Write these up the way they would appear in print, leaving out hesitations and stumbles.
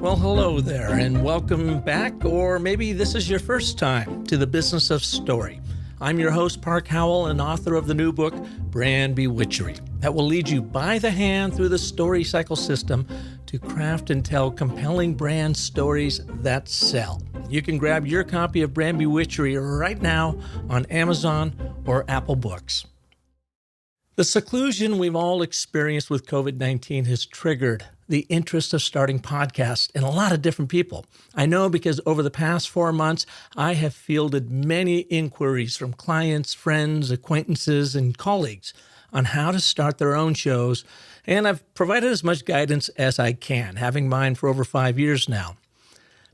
Well, hello there, and welcome back, or maybe this is your first time to the business of story. I'm your host, Park Howell, and author of the new book, Brand Bewitchery, that will lead you by the hand through the story cycle system to craft and tell compelling brand stories that sell. You can grab your copy of Brand Bewitchery right now on Amazon or Apple Books. The seclusion we've all experienced with COVID-19 has triggered the interest of starting podcasts in a lot of different people. I know because over the past 4 months, I have fielded many inquiries from clients, friends, acquaintances, and colleagues on how to start their own shows, and I've provided as much guidance as I can, having mine for over 5 years now.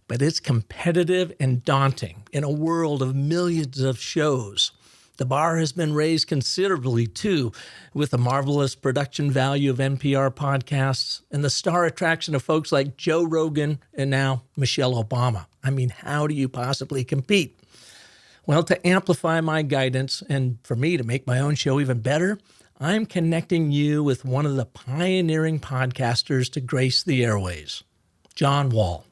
But it's competitive and daunting in a world of millions of shows. The bar has been raised considerably, too, with the marvelous production value of NPR podcasts and the star attraction of folks like Joe Rogan and now Michelle Obama. I mean, how do you possibly compete? Well, to amplify my guidance and for me to make my own show even better, I'm connecting you with one of the pioneering podcasters to grace the airways, John Wall.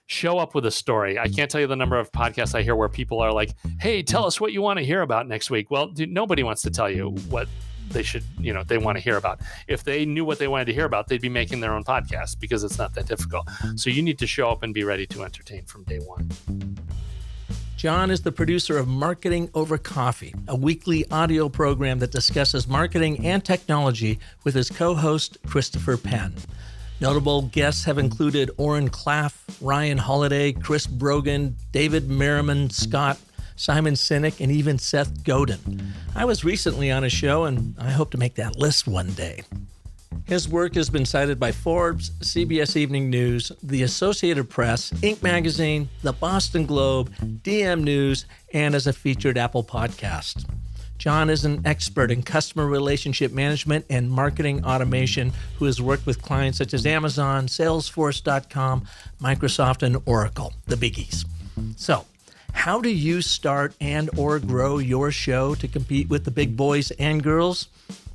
Show up with a story. I can't tell you the number of podcasts I hear where people are like, hey, tell us what you want to hear about next week. Well, dude, nobody wants to tell you what they should, they want to hear about. If they knew what they wanted to hear about, they'd be making their own podcast because it's not that difficult. So you need to show up and be ready to entertain from day one. John is the producer of Marketing Over Coffee, a weekly audio program that discusses marketing and technology with his co-host, Christopher Penn. Notable guests have included Oren Klaff, Ryan Holiday, Chris Brogan, David Merriman Scott, Simon Sinek, and even Seth Godin. I was recently on a show, and I hope to make that list one day. His work has been cited by Forbes, CBS Evening News, the Associated Press, Inc. Magazine, the Boston Globe, DM News, and as a featured Apple podcast. John is an expert in customer relationship management and marketing automation who has worked with clients such as Amazon, Salesforce.com, Microsoft, and Oracle, the biggies. So, how do you start and or grow your show to compete with the big boys and girls?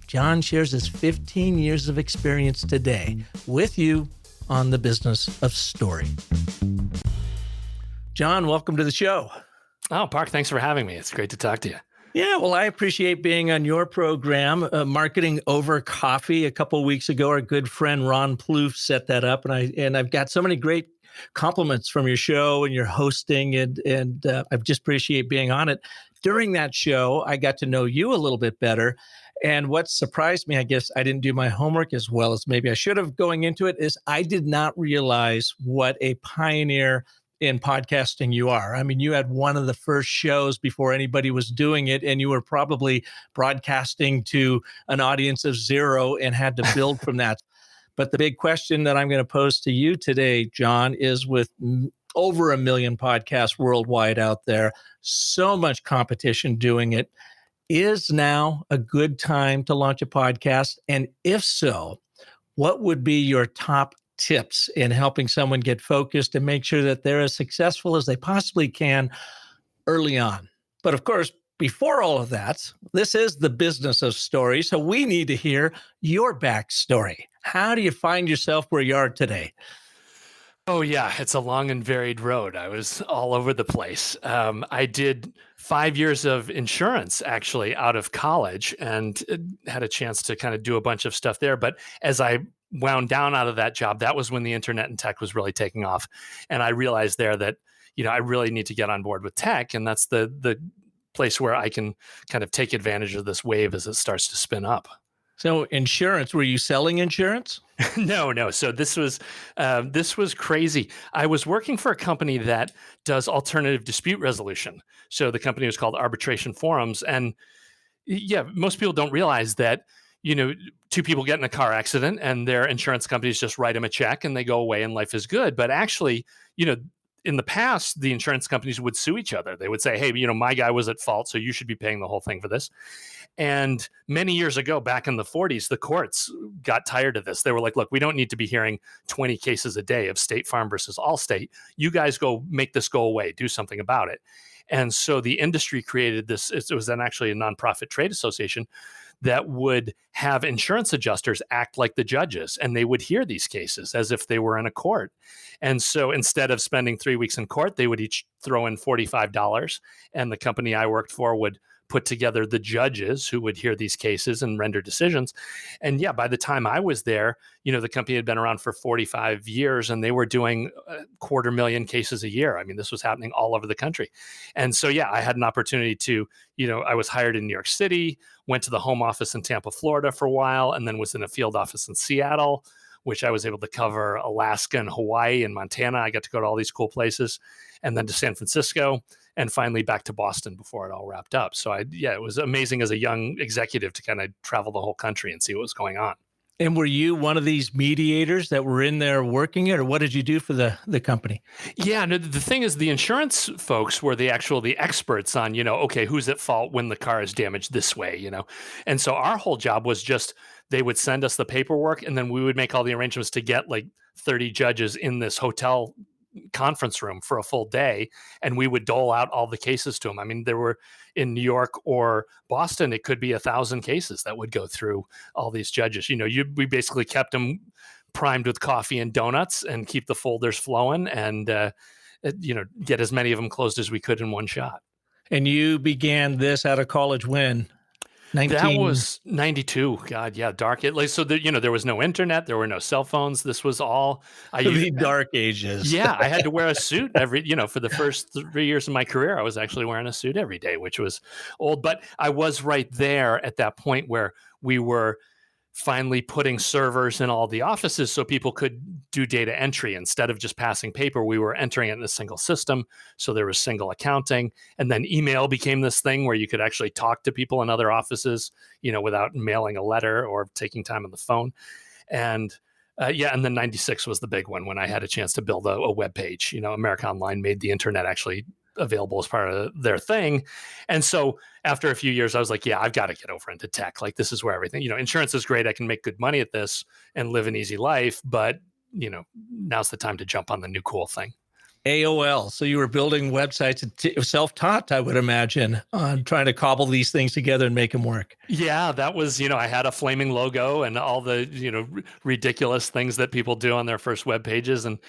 John shares his 15 years of experience today with you on the business of story. John, welcome to the show. Oh, Park, thanks for having me. It's great to talk to you. Yeah, well, I appreciate being on your program, Marketing Over Coffee. A couple of weeks ago, our good friend Ron Plouffe set that up, and I've got so many great compliments from your show and your hosting, and I just appreciate being on it. During that show, I got to know you a little bit better, and what surprised me, I guess I didn't do my homework as well as maybe I should have going into it, is I did not realize what a pioneer in podcasting you are. I mean, you had one of the first shows before anybody was doing it, and you were probably broadcasting to an audience of 0 and had to build from that. But the big question that I'm going to pose to you today, John, is with over 1 million podcasts worldwide out there, so much competition doing it, is now a good time to launch a podcast? And if so, what would be your top tips in helping someone get focused and make sure that they're as successful as they possibly can early on? But of course, before all of that, this is the business of story. So we need to hear your backstory. How do you find yourself where you are today? Oh, yeah. It's a long and varied road. I was all over the place. I did 5 years of insurance actually out of college and had a chance to kind of do a bunch of stuff there. But as I wound down out of that job, that was when the internet and tech was really taking off. And I realized there that, I really need to get on board with tech. And that's the place where I can kind of take advantage of this wave as it starts to spin up. So insurance, were you selling insurance? No. So this was crazy. I was working for a company that does alternative dispute resolution. So the company was called Arbitration Forums. And yeah, most people don't realize that, two people get in a car accident and their insurance companies just write them a check and they go away and life is good. But actually, in the past, the insurance companies would sue each other. They would say, hey, my guy was at fault, so you should be paying the whole thing for this. And many years ago, back in the 40s, the courts got tired of this. They were like, look, we don't need to be hearing 20 cases a day of State Farm versus Allstate. You guys go make this go away. Do something about it. And so the industry created this. It was then actually a nonprofit trade association that would have insurance adjusters act like the judges, and they would hear these cases as if they were in a court. And so instead of spending 3 weeks in court, they would each throw in $45, and the company I worked for would put together the judges who would hear these cases and render decisions. And yeah, by the time I was there, the company had been around for 45 years and they were doing 250,000 cases a year. I mean, this was happening all over the country. And so, yeah, I had an opportunity to, I was hired in New York City, went to the home office in Tampa, Florida for a while, and then was in a field office in Seattle, which I was able to cover Alaska and Hawaii and Montana. I got to go to all these cool places, and then to San Francisco, and finally back to Boston before it all wrapped up. So it was amazing as a young executive to kind of travel the whole country and see what was going on. And were you one of these mediators that were in there working it, or what did you do for the company? Yeah, no, the thing is, the insurance folks were the experts on, okay, who's at fault when the car is damaged this way, And so our whole job was just, they would send us the paperwork and then we would make all the arrangements to get like 30 judges in this hotel conference room for a full day, and we would dole out all the cases to them. I mean, there were in New York or Boston, it could be 1,000 cases that would go through all these judges. We basically kept them primed with coffee and donuts and keep the folders flowing and get as many of them closed as we could in one shot. And you began this out of college when? That was 92. God, yeah, dark. There was no internet. There were no cell phones. This was all the dark ages. Yeah, I had to wear a suit for the first 3 years of my career. I was actually wearing a suit every day, which was old. But I was right there at that point where we were finally putting servers in all the offices so people could do data entry. Instead of just passing paper, we were entering it in a single system. So there was single accounting. And then email became this thing where you could actually talk to people in other offices, without mailing a letter or taking time on the phone. And and then 96 was the big one when I had a chance to build a web page. America Online made the internet actually available as part of their thing. And so after a few years, I was like, yeah, I've got to get over into tech. Like, this is where everything, insurance is great. I can make good money at this and live an easy life. But, now's the time to jump on the new cool thing. AOL. So you were building websites, self-taught, I would imagine, on trying to cobble these things together and make them work. Yeah, that was, I had a flaming logo and all the, ridiculous things that people do on their first web pages. And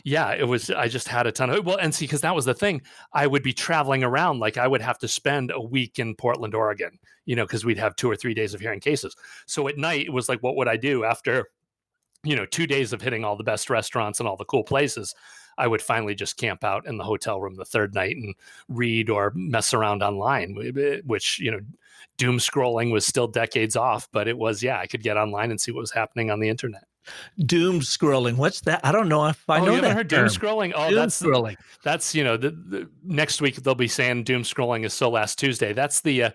yeah, I just had a ton of, and see, because that was the thing, I would be traveling around, like I would have to spend a week in Portland, Oregon, because we'd have 2 or 3 days of hearing cases. So at night, it was like, what would I do after, 2 days of hitting all the best restaurants and all the cool places? I would finally just camp out in the hotel room the third night and read or mess around online, which, doom scrolling was still decades off, but it was, I could get online and see what was happening on the internet. Doom scrolling. What's that? I don't know if I know that. You haven't heard doom scrolling? Oh, doom scrolling. That's the next week they'll be saying doom scrolling is so last Tuesday. That's the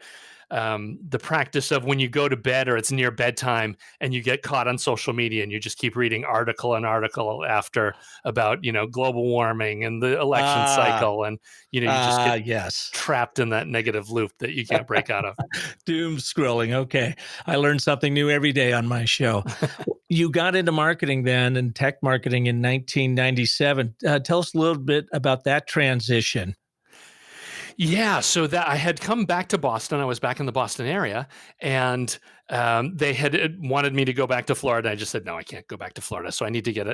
practice of when you go to bed or it's near bedtime and you get caught on social media and you just keep reading article and article after about, global warming and the election cycle. And, you just get trapped in that negative loop that you can't break out of. Doom scrolling. Okay. I learned something new every day on my show. You got into marketing then and tech marketing in 1997. Tell us a little bit about that transition. Yeah, so that I had come back to Boston. I was back in the Boston area, and they had wanted me to go back to Florida. I just said, no, I can't go back to Florida. So I need to get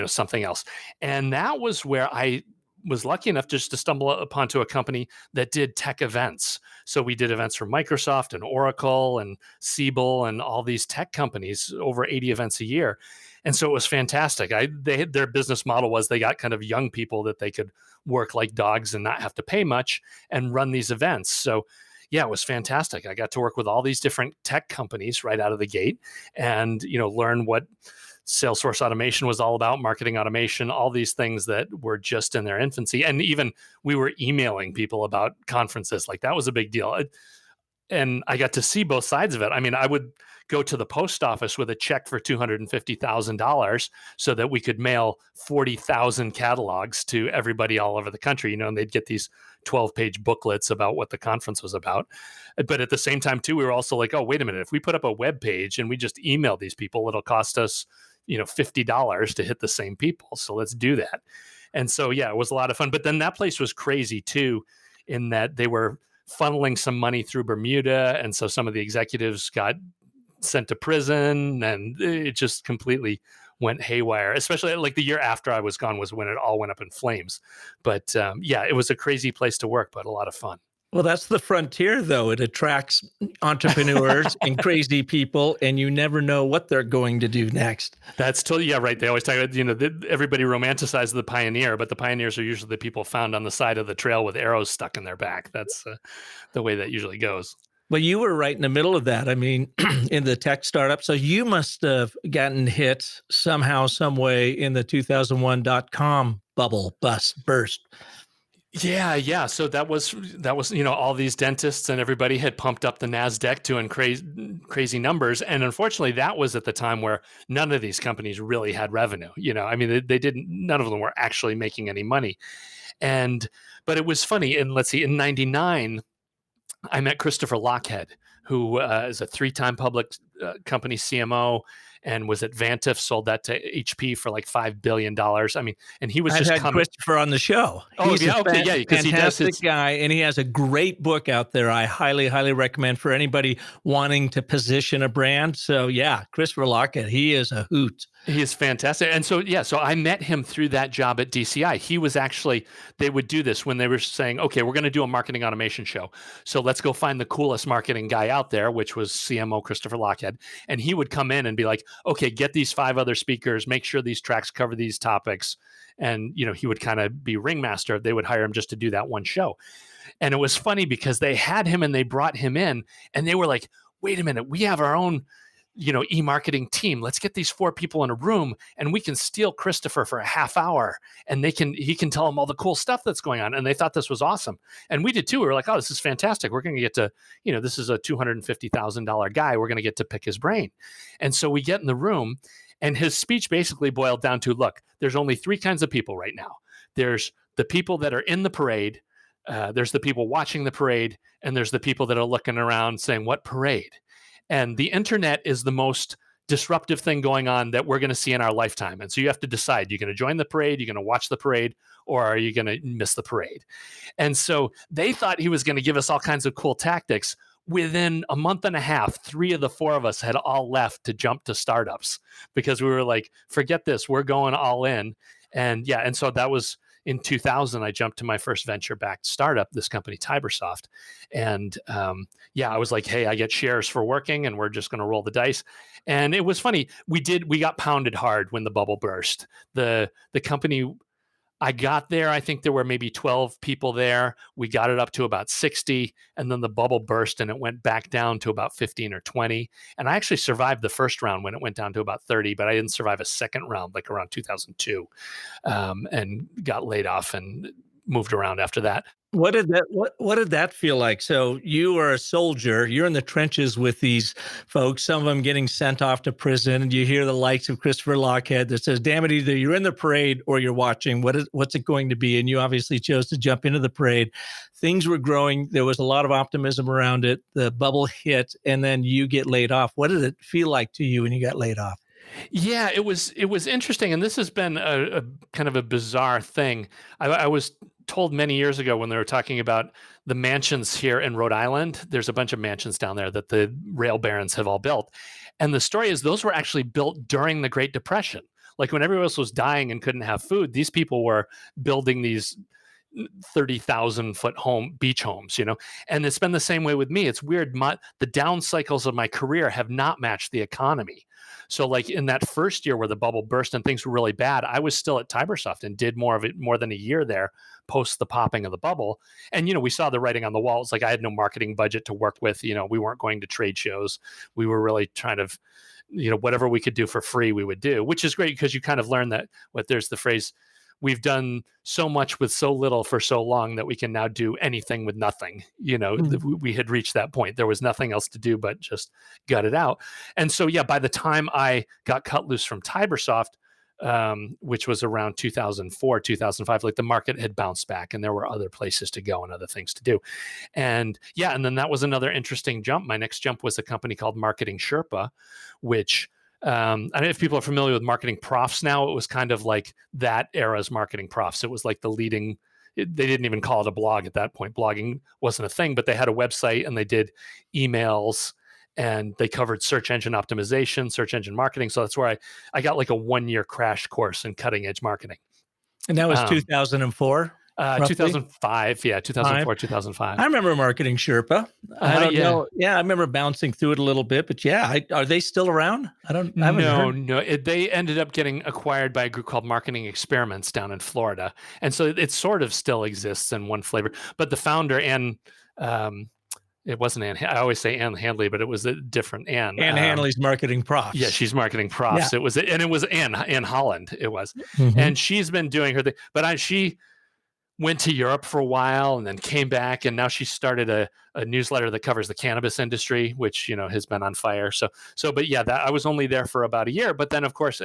something else. And that was where I was lucky enough just to stumble upon a company that did tech events. So we did events for Microsoft and Oracle and Siebel and all these tech companies, over 80 events a year. And so it was fantastic. Their business model was they got kind of young people that they could work like dogs and not have to pay much and run these events. So yeah, it was fantastic. I got to work with all these different tech companies right out of the gate and, learn what Salesforce automation was all about, marketing automation, all these things that were just in their infancy. And even we were emailing people about conferences. Like, that was a big deal. And I got to see both sides of it. I mean, I would go to the post office with a check for $250,000 so that we could mail 40,000 catalogs to everybody all over the country, and they'd get these 12-page booklets about what the conference was about. But at the same time, too, we were also like, oh, wait a minute, if we put up a web page and we just email these people, it'll cost us, $50 to hit the same people. So let's do that. And so, yeah, it was a lot of fun. But then that place was crazy, too, in that they were funneling some money through Bermuda. And so some of the executives got sent to prison, and it just completely went haywire. Especially like the year after I was gone was when it all went up in flames. But yeah, it was a crazy place to work, but a lot of fun. Well, that's the frontier, though. It attracts entrepreneurs and crazy people, and you never know what they're going to do next. That's totally, yeah, right. They always talk about, everybody romanticizes the pioneer, but the pioneers are usually the people found on the side of the trail with arrows stuck in their back. That's the way that usually goes. Well, you were right in the middle of that. I mean, in the tech startup. So you must have gotten hit somehow, some way in the 2001 .com bubble burst. Yeah. So that was all these dentists and everybody had pumped up the NASDAQ to crazy numbers, and unfortunately, that was at the time where none of these companies really had revenue. I mean, they didn't. None of them were actually making any money, but it was funny. And let's see, in '99, I met Christopher Lochhead, who is a 3-time public company CMO and was at Vantif, sold that to HP for like $5 billion. I mean, and he was I've had Christopher on the show. Oh, He's yeah, okay, yeah, because he does fantastic guy, and he has a great book out there. I highly, highly recommend for anybody wanting to position a brand. So yeah, Christopher Lochhead, he is a hoot. He is fantastic. And so, yeah, so I met him through that job at DCI. He was actually, they would do this when they were saying, okay, we're going to do a marketing automation show. So let's go find the coolest marketing guy out there, which was CMO Christopher Lochhead. And he would come in and be like, okay, get these 5 other speakers, make sure these tracks cover these topics. And, he would kind of be ringmaster. They would hire him just to do that one show. And it was funny because they had him and they brought him in and they were like, wait a minute, we have our own e-marketing team. Let's get these 4 people in a room and we can steal Christopher for a half hour and he can tell them all the cool stuff that's going on. And they thought this was awesome. And we did too. We were like, oh, this is fantastic. We're going to get to, this is a $250,000 guy. We're going to get to pick his brain. And so we get in the room and his speech basically boiled down to, look, there's only 3 kinds of people right now. There's the people that are in the parade. There's the people watching the parade, and there's the people that are looking around saying, what parade? And the internet is the most disruptive thing going on that we're going to see in our lifetime. And so you have to decide, you're going to join the parade, you're going to watch the parade, or are you going to miss the parade? And so they thought he was going to give us all kinds of cool tactics. Within a month and a half, 3 of the 4 of us had all left to jump to startups because we were like, forget this, we're going all in. And yeah, and so that was in 2000, I jumped to my first venture-backed startup, this company, Tibersoft. And I was like, hey, I get shares for working and we're just going to roll the dice. And it was funny. We got pounded hard when the bubble burst. The company, I got there, I think there were maybe 12 people there. We got it up to about 60, and then the bubble burst and it went back down to about 15 or 20. And I actually survived the first round when it went down to about 30, but I didn't survive a second round, like around 2002, and got laid off and moved around after that. What did that feel like? So you are a soldier, you're in the trenches with these folks, some of them getting sent off to prison, and you hear the likes of Christopher Lochhead that says, damn it, either you're in the parade or you're watching. What's it going to be? And you obviously chose to jump into the parade. Things were growing. There was a lot of optimism around it. The bubble hit, and then you get laid off. What did it feel like to you when you got laid off? Yeah, it was interesting. And this has been a kind of a bizarre thing. I was told many years ago when they were talking about the mansions here in Rhode Island. There's a bunch of mansions down there that the rail barons have all built. And the story is those were actually built during the Great Depression. Like when everyone else was dying and couldn't have food, these people were building these 30,000-foot beach homes, and it's been the same way with me. It's weird. The down cycles of my career have not matched the economy. So like in that first year where the bubble burst and things were really bad, I was still at Tibersoft and did more than a year there post the popping of the bubble. And, we saw the writing on the wall. It's like I had no marketing budget to work with. We weren't going to trade shows. We were really trying to, whatever we could do for free, we would do, which is great because you kind of learn that there's the phrase, we've done so much with so little for so long that we can now do anything with nothing. We had reached that point. There was nothing else to do but just gut it out. And so, yeah, by the time I got cut loose from Tibersoft, which was around 2004, 2005, like the market had bounced back and there were other places to go and other things to do. And yeah, and then that was another interesting jump. My next jump was a company called Marketing Sherpa, which I don't know if people are familiar with marketing profs now. It was kind of like that era's marketing profs. It was like the leading they didn't even call it a blog at that point. Blogging wasn't a thing, but they had a website and they did emails and they covered search engine optimization, search engine marketing. So that's where I got like a 1-year crash course in cutting edge marketing. And that was 2004? 2005. Yeah, 2004, Five. 2005. I remember Marketing Sherpa. I don't know. Yeah, I remember bouncing through it a little bit, but yeah, are they still around? I haven't heard. No. They ended up getting acquired by a group called Marketing Experiments down in Florida. And so it sort of still exists in one flavor. But the founder, Ann, it wasn't Ann. I always say Ann Handley, but it was a different Ann. Ann Handley's Marketing Profs. Yeah, she's Marketing Profs. Yeah. It was Ann Holland. It was. Mm-hmm. And she's been doing her thing. But she went to Europe for a while and then came back, and now she started a newsletter that covers the cannabis industry, which has been on fire. But yeah, I was only there for about a year. But then, of course,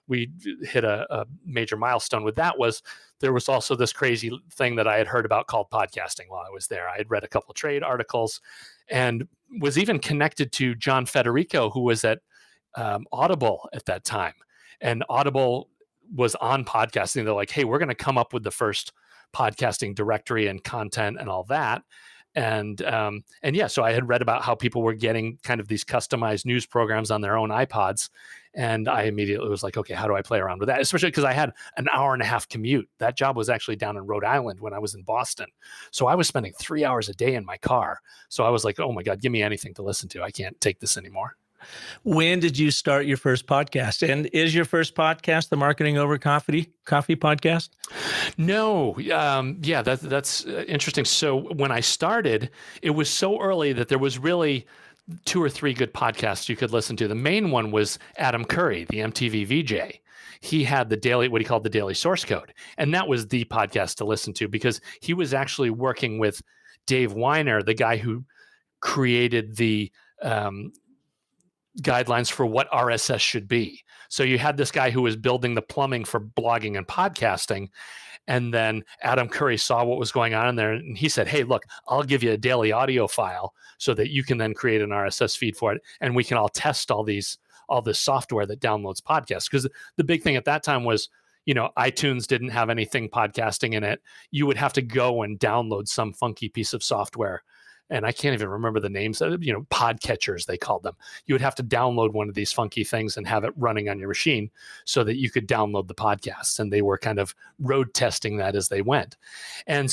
we hit a major milestone with that. There was also this crazy thing that I had heard about called podcasting while I was there. I had read a couple of trade articles and was even connected to John Federico, who was at Audible at that time, and Audible was on podcasting. They're like, hey, we're going to come up with the first podcasting directory and content and all that. And yeah, so I had read about how people were getting kind of these customized news programs on their own iPods. And I immediately was like, okay, how do I play around with that? Especially because I had an 1.5-hour commute. That job was actually down in Rhode Island when I was in Boston. So I was spending 3 hours a day in my car. So I was like, oh my God, give me anything to listen to. I can't take this anymore. When did you start your first podcast? And is your first podcast the Marketing Over Coffee podcast? No. Yeah, that's interesting. So when I started, it was so early that there was really 2 or 3 good podcasts you could listen to. The main one was Adam Curry, the MTV VJ. He had what he called the Daily Source Code. And that was the podcast to listen to because he was actually working with Dave Weiner, the guy who created the guidelines for what RSS should be. So you had this guy who was building the plumbing for blogging and podcasting. And then Adam Curry saw what was going on in there. And he said, hey, look, I'll give you a daily audio file so that you can then create an RSS feed for it. And we can all test all this software that downloads podcasts. Because the big thing at that time was, iTunes didn't have anything podcasting in it. You would have to go and download some funky piece of software. And I can't even remember the names of it, podcatchers, they called them. You would have to download one of these funky things and have it running on your machine so that you could download the podcasts. And they were kind of road testing that as they went. And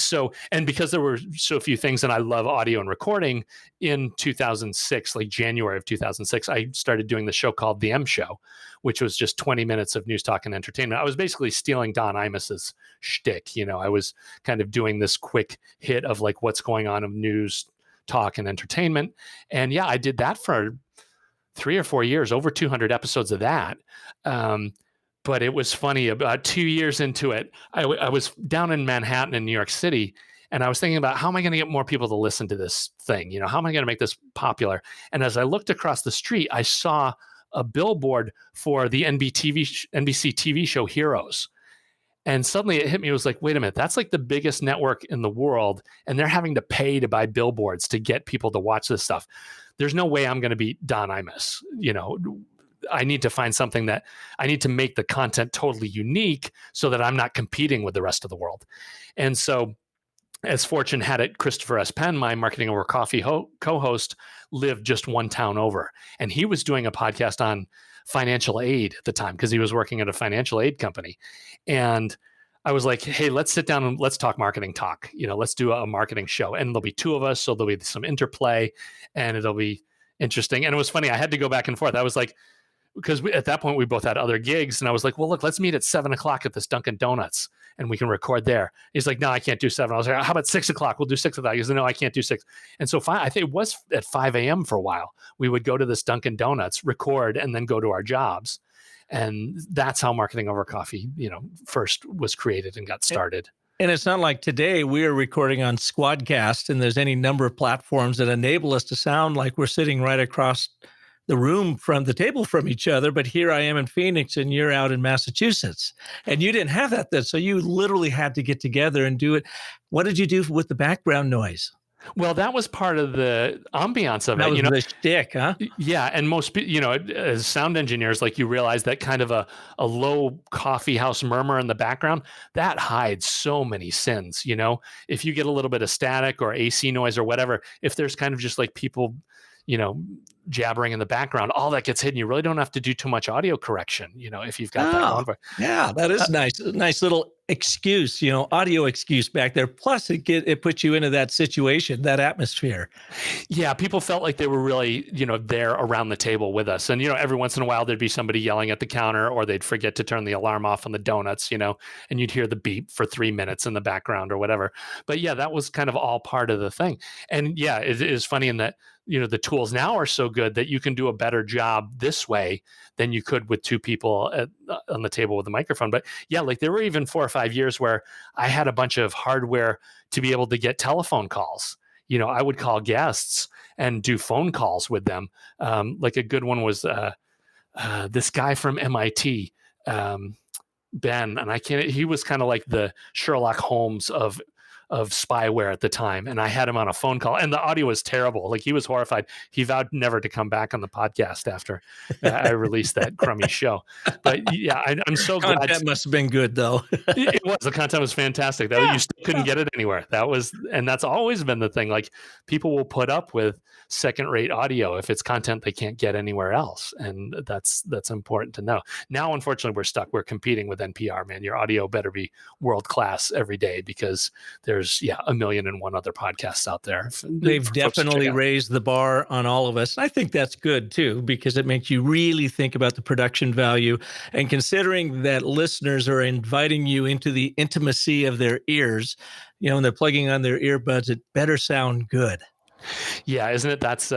because there were so few things, and I love audio and recording, in 2006, like January of 2006, I started doing the show called The M Show, which was just 20 minutes of news, talk, and entertainment. I was basically stealing Don Imus's shtick. I was kind of doing this quick hit of like what's going on of news, talk, and entertainment. And yeah, I did that for 3 or 4 years, over 200 episodes of that. But it was funny, about 2 years into it, I was down in Manhattan in New York City, and I was thinking about how am I going to get more people to listen to this thing? How am I going to make this popular? And as I looked across the street, I saw a billboard for the NBC TV show Heroes. And suddenly it hit me. It was like, wait a minute, that's like the biggest network in the world. And they're having to pay to buy billboards to get people to watch this stuff. There's no way I'm going to beat Don Imus. I need to find something that I need to make the content totally unique so that I'm not competing with the rest of the world. And so as fortune had it, Christopher S. Penn, my Marketing Over Coffee co-host, lived just one town over. And he was doing a podcast on financial aid at the time because he was working at a financial aid company. And I was like, hey, let's sit down and let's talk marketing talk. Let's do a marketing show. And there'll be 2 of us. So there'll be some interplay and it'll be interesting. And it was funny. I had to go back and forth. I was like, because at that point we both had other gigs. And I was like, well, look, let's meet at 7:00 at this Dunkin' Donuts and we can record there. He's like, no, I can't do 7. I was like, how about 6:00? We'll do 6:00. He said, no, I can't do 6. And so I think it was at 5 a.m. for a while. We would go to this Dunkin' Donuts, record, and then go to our jobs. And that's how Marketing Over Coffee, first was created and got started. And it's not like today we are recording on Squadcast and there's any number of platforms that enable us to sound like we're sitting right across the room from the table from each other. But here I am in Phoenix and you're out in Massachusetts and you didn't have that then. So you literally had to get together and do it. What did you do with the background noise? Well, that was part of the ambiance of That it, was the shtick, huh? Yeah, and as sound engineers, like you realize that kind of a low coffee house murmur in the background that hides so many sins. If you get a little bit of static or AC noise or whatever, if there's kind of just like people, you know, jabbering in the background, all that gets hidden. You really don't have to do too much audio correction. If you've got that Oh, going for. yeah, that is nice. A nice little excuse, audio excuse back there. Plus, it puts you into that situation, that atmosphere. Yeah, people felt like they were really, there around the table with us. And, every once in a while there'd be somebody yelling at the counter or they'd forget to turn the alarm off on the donuts, and you'd hear the beep for 3 minutes in the background or whatever. But yeah, that was kind of all part of the thing. And yeah, it is funny in that, the tools now are so good that you can do a better job this way than you could with two people on the table with a microphone. But yeah, like there were even 4 or 5 years where I had a bunch of hardware to be able to get telephone calls. I would call guests and do phone calls with them. Like a good one was this guy from MIT, Ben, and he was kind of like the Sherlock Holmes of spyware at the time. And I had him on a phone call and the audio was terrible. Like he was horrified. He vowed never to come back on the podcast after I released that crummy show. But yeah, I'm so glad. Content must have been good though. It was. The content was fantastic. You still couldn't get it anywhere. And that's always been the thing. Like people will put up with second-rate audio if it's content they can't get anywhere else. And that's important to know. Now, unfortunately, we're stuck. We're competing with NPR, man. Your audio better be world-class every day because there's a million and one other podcasts out there. They've definitely raised the bar on all of us. I think that's good too, because it makes you really think about the production value. And considering that listeners are inviting you into the intimacy of their ears, when they're plugging on their earbuds, it better sound good. Yeah, isn't it? That's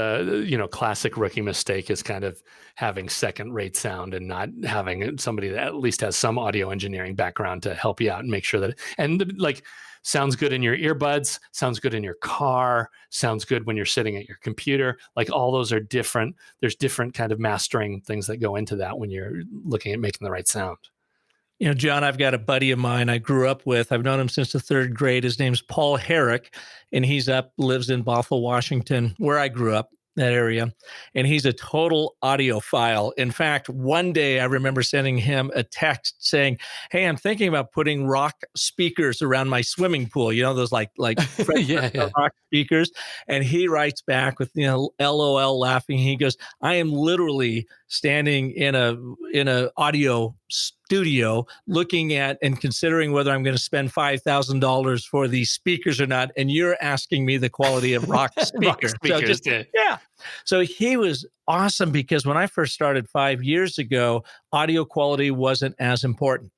classic rookie mistake is kind of having second-rate sound and not having somebody that at least has some audio engineering background to help you out and make sure that sounds good in your earbuds, sounds good in your car, sounds good when you're sitting at your computer. Like all those are different. There's different kind of mastering things that go into that when you're looking at making the right sound. John, I've got a buddy of mine I grew up with. I've known him since the third grade. His name's Paul Herrick, and lives in Bothell, Washington, where I grew up, that area. And he's a total audiophile. In fact, one day I remember sending him a text saying, "Hey, I'm thinking about putting rock speakers around my swimming pool." Those like rock speakers. And he writes back with, LOL laughing. He goes, "I am literally standing in a audio studio looking at and considering whether I'm going to spend $5,000 for these speakers or not. And you're asking me the quality of rock speakers." So he was awesome because when I first started 5 years ago, audio quality wasn't as important.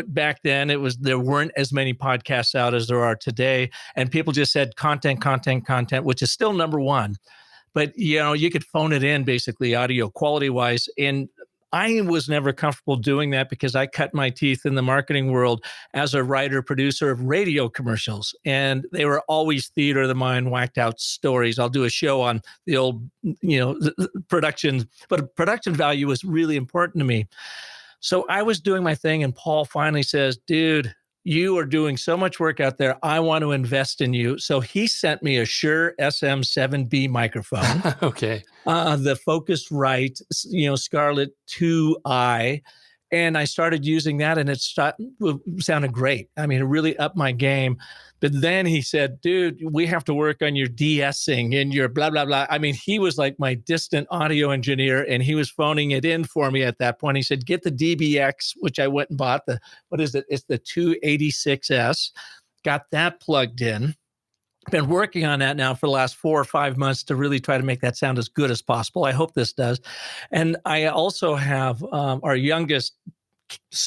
Back then there weren't as many podcasts out as there are today. And people just said content, which is still number one. But, you could phone it in basically audio quality wise. And I was never comfortable doing that because I cut my teeth in the marketing world as a writer, producer of radio commercials. And they were always theater of the mind, whacked out stories. I'll do a show on the old, production, but production value was really important to me. So I was doing my thing and Paul finally says, "Dude, you are doing so much work out there. I want to invest in you." So he sent me a Shure SM7B microphone. Okay. The Focusrite, Scarlett 2i. And I started using that and it sounded great. I mean, it really upped my game. But then he said, "Dude, we have to work on your de-essing and your blah, blah, blah." I mean, he was like my distant audio engineer and he was phoning it in for me at that point. He said, "Get the DBX," which I went and bought. What is it? It's the 286S. Got that plugged in. Been working on that now for the last 4 or 5 months to really try to make that sound as good as possible. I hope this does. And I also have our youngest boy,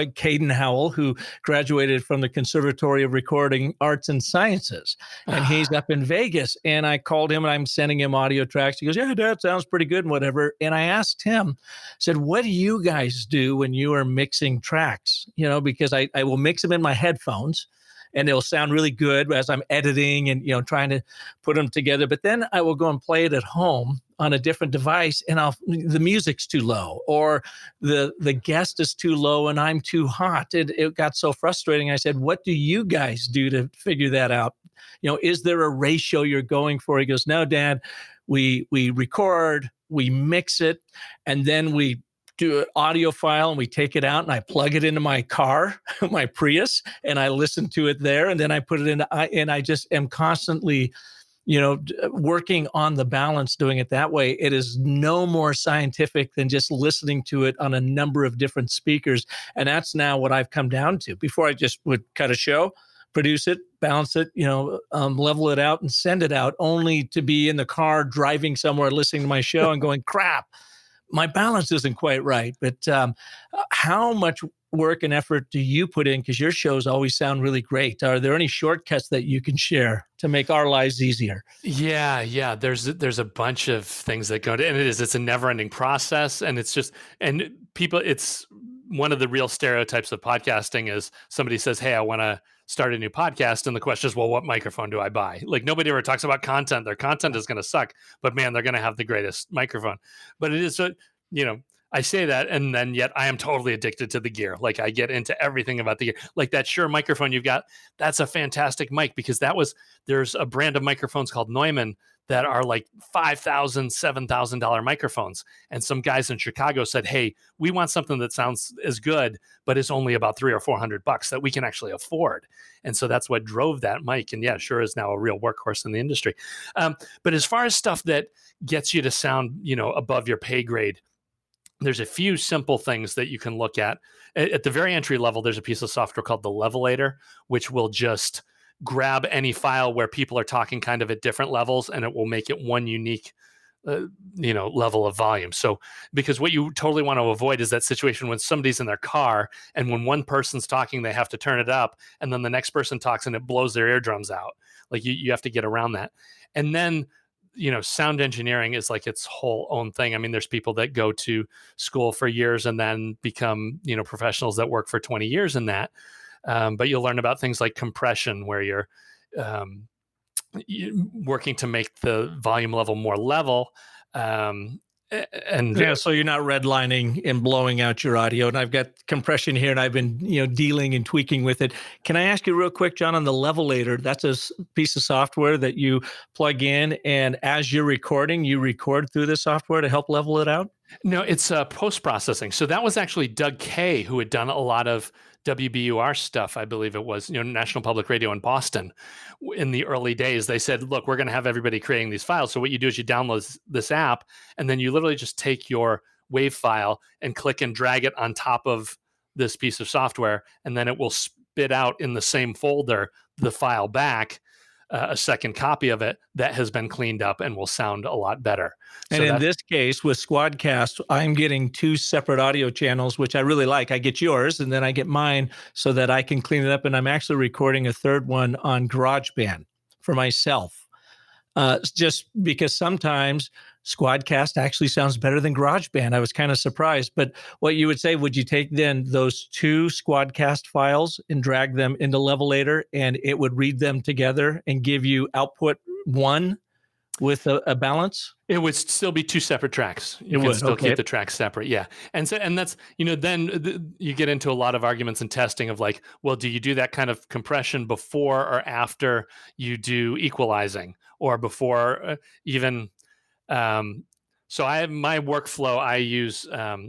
Caden Howell, who graduated from the Conservatory of Recording Arts and Sciences. And he's up in Vegas. And I called him and I'm sending him audio tracks. He goes, "Yeah, Dad, sounds pretty good and whatever." And I asked him, said, "What do you guys do when you are mixing tracks?" Because I will mix them in my headphones and it'll sound really good as I'm editing and, trying to put them together. But then I will go and play it at home on a different device and the music's too low or the guest is too low and I'm too hot. It got so frustrating. I said, "What do you guys do to figure that out?" Is there a ratio you're going for? He goes, no, Dad, we record, we mix it, and then we do an audio file and we take it out and I plug it into my car, my Prius, and I listen to it there. And then I put it and I just am constantly, working on the balance, doing it that way. It is no more scientific than just listening to it on a number of different speakers. And that's now what I've come down to. Before I just would cut a show, produce it, balance it, level it out and send it out, only to be in the car driving somewhere, listening to my show and going, crap, my balance isn't quite right. But how much work and effort do you put in? Because your shows always sound really great. Are there any shortcuts that you can share to make our lives easier? Yeah. There's a bunch of things that go into, and it's a never ending process. And it's one of the real stereotypes of podcasting is somebody says, hey, I want to start a new podcast. And the question is, well, what microphone do I buy? Like nobody ever talks about content. Their content is going to suck, but man, they're going to have the greatest microphone. But it is, I say that, and then yet I am totally addicted to the gear. Like I get into everything about the gear. Like that Shure microphone you've got, that's a fantastic mic because there's a brand of microphones called Neumann that are like $5,000, $7,000 microphones. And some guys in Chicago said, hey, we want something that sounds as good, but it's only about $300 or $400 that we can actually afford. And so that's what drove that mic. And yeah, Shure is now a real workhorse in the industry. But as far as stuff that gets you to sound, above your pay grade, there's a few simple things that you can look at. At the very entry level, there's a piece of software called the Levelator, which will just grab any file where people are talking kind of at different levels, and it will make it one unique, level of volume. So, because what you totally want to avoid is that situation when somebody's in their car, and when one person's talking, they have to turn it up, and then the next person talks, and it blows their eardrums out. Like you have to get around that. And then sound engineering is like its whole own thing. I mean, there's people that go to school for years and then become, professionals that work for 20 years in that. But you'll learn about things like compression, where you're working to make the volume level more level. So you're not redlining and blowing out your audio. And I've got compression here, and I've been dealing and tweaking with it. Can I ask you real quick, John, on the Levelator? That's a piece of software that you plug in, and as you're recording, you record through the software to help level it out? No, it's post-processing. So that was actually Doug Kay, who had done a lot of WBUR stuff, I believe it was, National Public Radio in Boston. In the early days, they said, look, we're going to have everybody creating these files. So what you do is you download this app, and then you literally just take your WAV file and click and drag it on top of this piece of software, and then it will spit out in the same folder the file back, a second copy of it that has been cleaned up and will sound a lot better. And in this case, with Squadcast, I'm getting two separate audio channels, which I really like. I get yours, and then I get mine so that I can clean it up. And I'm actually recording a third one on GarageBand for myself. Just because sometimes Squadcast actually sounds better than GarageBand. I was kind of surprised. But what you would say, would you take then those two Squadcast files and drag them into Levelator, and it would read them together and give you output one with a balance? It would still be two separate tracks. You can still keep the tracks separate. Yeah. And so, and that's, then you get into a lot of arguments and testing of like, well, do you do that kind of compression before or after you do equalizing, or before even, so I have my workflow. I use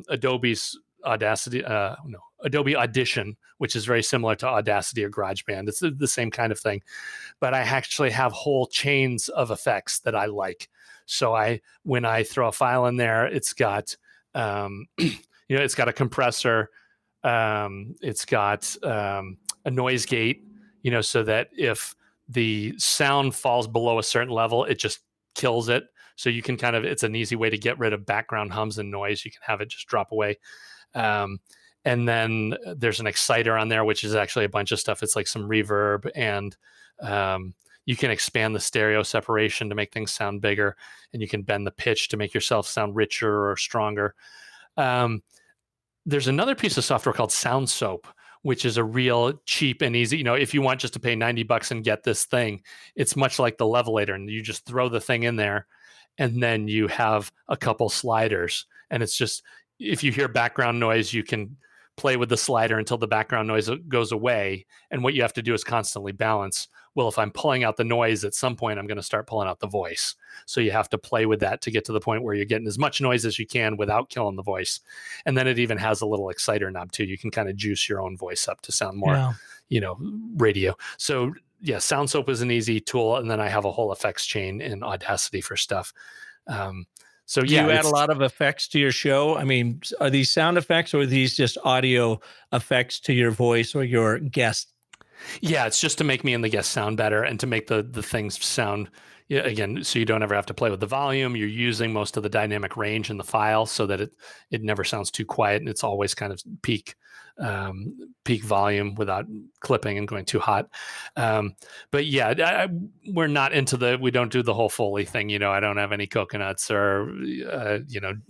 Adobe's Adobe Audition, which is very similar to Audacity or GarageBand. It's the same kind of thing, but I actually have whole chains of effects that I like. So when I throw a file in there, it's got, it's got a compressor, it's got a noise gate, so that if the sound falls below a certain level, it just kills it. So you can it's an easy way to get rid of background hums and noise. You can have it just drop away. And then there's an exciter on there, which is actually a bunch of stuff. It's like some reverb, and you can expand the stereo separation to make things sound bigger, and you can bend the pitch to make yourself sound richer or stronger. There's another piece of software called SoundSoap, which is a real cheap and easy, if you want just to pay $90 and get this thing, it's much like the Levelator, and you just throw the thing in there, and then you have a couple sliders, and it's just, if you hear background noise, you can play with the slider until the background noise goes away. And what you have to do is constantly balance Well, if I'm pulling out the noise, at some point I'm going to start pulling out the voice. So you have to play with that to get to the point where you're getting as much noise as you can without killing the voice. And then it even has a little exciter knob too. You can kind of juice your own voice up to sound more, Yeah. Radio. So yeah, SoundSoap is an easy tool. And then I have a whole effects chain in Audacity for stuff. So Do yeah, you add a lot of effects to your show? I mean, are these sound effects or are these just audio effects to your voice or your guest? Yeah, it's just to make me and the guests sound better and to make the things sound, yeah, again, so you don't ever have to play with the volume. You're using most of the dynamic range in the file so that it never sounds too quiet, and it's always kind of peak volume without clipping and going too hot. But yeah, we're not into we don't do the whole Foley thing. I don't have any coconuts or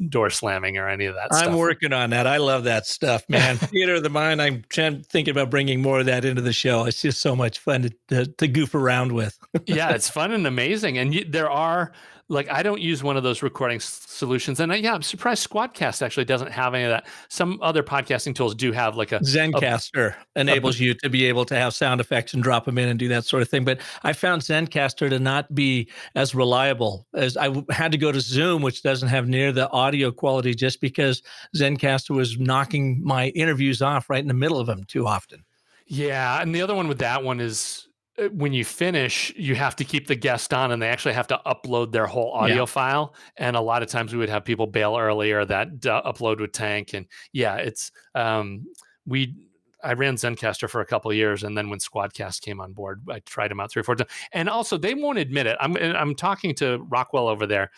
door slamming or any of that I'm stuff. working on that. I love that stuff, man. Theater of the mind. I'm thinking about bringing more of that into the show. It's just so much fun to goof around with. Yeah, it's fun and amazing. And there are, like, I don't use one of those recording solutions. And I'm surprised Squadcast actually doesn't have any of that. Some other podcasting tools do have like Zencaster enables you to be able to have sound effects and drop them in and do that sort of thing. But I found Zencaster to not be as reliable as I had to go to Zoom, which doesn't have near the audio quality, just because Zencaster was knocking my interviews off right in the middle of them too often. Yeah. And the other one with that one is when you finish, you have to keep the guest on and they actually have to upload their whole audio file. And a lot of times we would have people bail early or that upload would tank. And yeah, it's, I ran Zencaster for a couple of years, and then when Squadcast came on board, I tried them out 3 or 4 times. And also, they won't admit it. I'm talking to Rockwell over there,